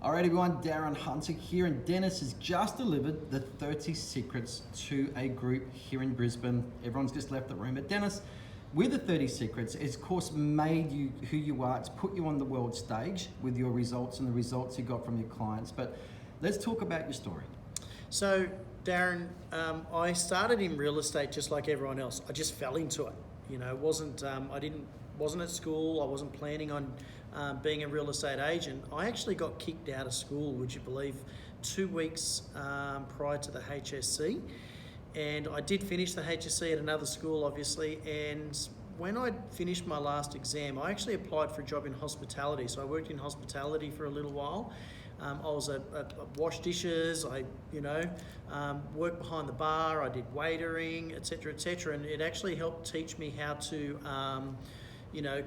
All right, everyone, Darren Hunter here, and Dennis has just delivered the 30 secrets to a group here in Brisbane. Everyone's just left the room. But Dennis, with the 30 secrets, it's of course made you who you are. It's put you on the world stage with your results and the results you got from your clients. But let's talk about your story. So, Darren, I started in real estate just like everyone else. I just fell into it. You know, wasn't at school. I wasn't planning on being a real estate agent. I actually got kicked out of school, would you believe, 2 weeks prior to the HSC. And I did finish the HSC at another school, obviously. And when I finished my last exam, I actually applied for a job in hospitality. So I worked in hospitality for a little while. I was I washed dishes. I worked behind the bar. I did waitering, etc., etc. And it actually helped teach me how to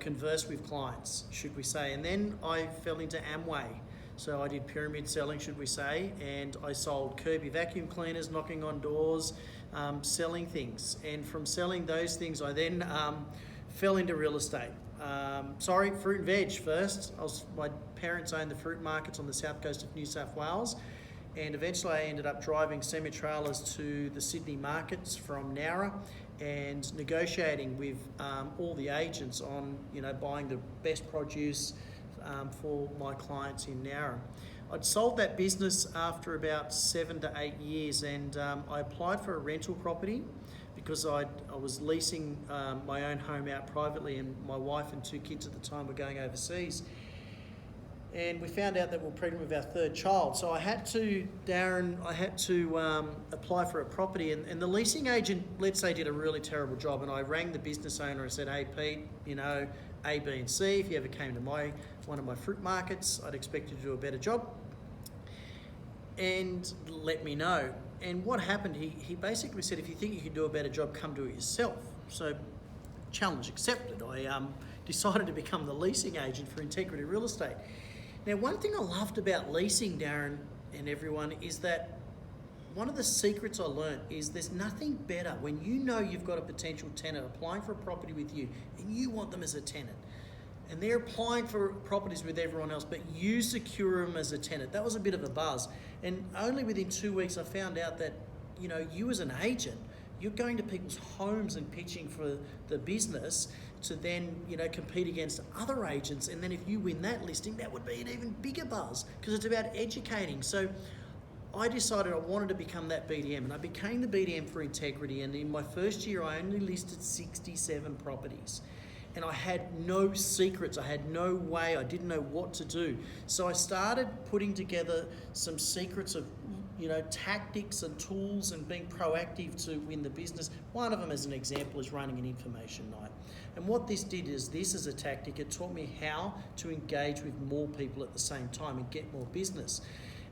converse with clients, should we say. And then I fell into Amway. So I did pyramid selling, should we say, and I sold Kirby vacuum cleaners, knocking on doors, selling things. And from selling those things, I then fell into real estate. Fruit and veg first. My parents owned the fruit markets on the south coast of New South Wales, and eventually I ended up driving semi-trailers to the Sydney markets from Nowra and negotiating with all the agents on buying the best produce for my clients in Nowra. I'd sold that business after about 7 to 8 years, and I applied for a rental property because I was leasing my own home out privately, and my wife and 2 kids at the time were going overseas. And we found out that we were pregnant with our 3rd child. So I had to apply for a property, and the leasing agent, let's say, did a really terrible job. And I rang the business owner and said, "Hey, Pete, A, B, and C, if you ever came to one of my fruit markets, I'd expect you to do a better job. And let me know." And what happened, he basically said, "If you think you can do a better job, come do it yourself." So, challenge accepted. I decided to become the leasing agent for Integrity Real Estate. Now, one thing I loved about leasing, Darren and everyone, is that one of the secrets I learned is there's nothing better when you know you've got a potential tenant applying for a property with you and you want them as a tenant. And they're applying for properties with everyone else, but you secure them as a tenant. That was a bit of a buzz. And only within 2 weeks, I found out that, you as an agent, you're going to people's homes and pitching for the business to then, compete against other agents. And then if you win that listing, that would be an even bigger buzz because it's about educating. So I decided I wanted to become that BDM, and I became the BDM for Integrity. And in my first year, I only listed 67 properties. And I had no secrets, I had no way, I didn't know what to do. So I started putting together some secrets of, tactics and tools and being proactive to win the business. One of them, as an example, is running an information night. And what this did is, this is a tactic, it taught me how to engage with more people at the same time and get more business.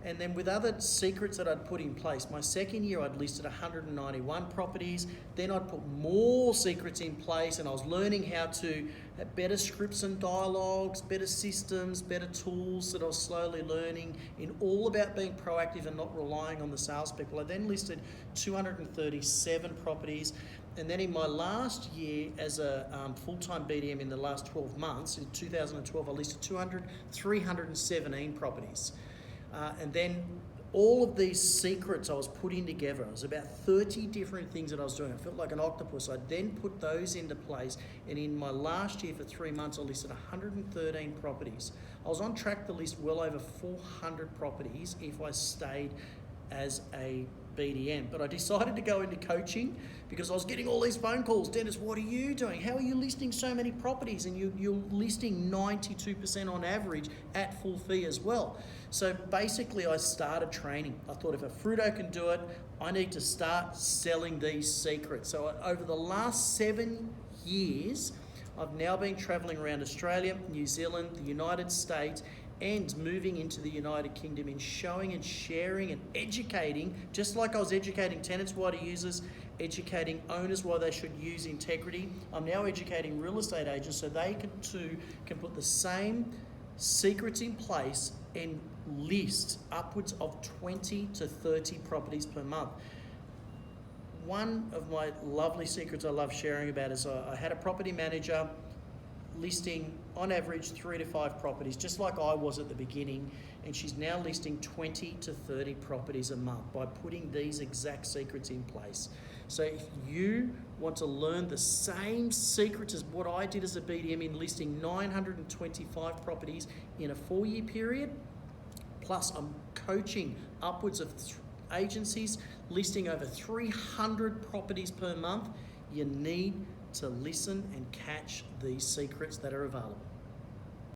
And then with other secrets that I'd put in place, my second year I'd listed 191 properties. Then I'd put more secrets in place, and I was learning how to have better scripts and dialogues, better systems, better tools that I was slowly learning, in all about being proactive and not relying on the salespeople. I then listed 237 properties. And then in my last year as a full-time BDM, in the last 12 months, in 2012, I listed 317 properties. And then all of these secrets I was putting together, it was about 30 different things that I was doing. I felt like an octopus. I then put those into place, and in my last year for 3 months, I listed 113 properties. I was on track to list well over 400 properties if I stayed as a BDM. But I decided to go into coaching because I was getting all these phone calls. "Dennis, what are you doing? How are you listing so many properties? And you're listing 92% on average at full fee as well." So basically I started training. I thought, if a Fruito can do it, I need to start selling these secrets. So over the last 7 years, I've now been traveling around Australia, New Zealand, the United States, and moving into the United Kingdom, in showing and sharing and educating, just like I was educating tenants why to use us, educating owners why they should use Integrity. I'm now educating real estate agents so they can put the same secrets in place and list upwards of 20 to 30 properties per month. One of my lovely secrets I love sharing about is I had a property manager listing on average 3 to 5 properties, just like I was at the beginning, and she's now listing 20 to 30 properties a month by putting these exact secrets in place. So if you want to learn the same secrets as what I did as a BDM in listing 925 properties in a 4-year period, plus I'm coaching upwards of agencies listing over 300 properties per month, you need to listen and catch these secrets that are available.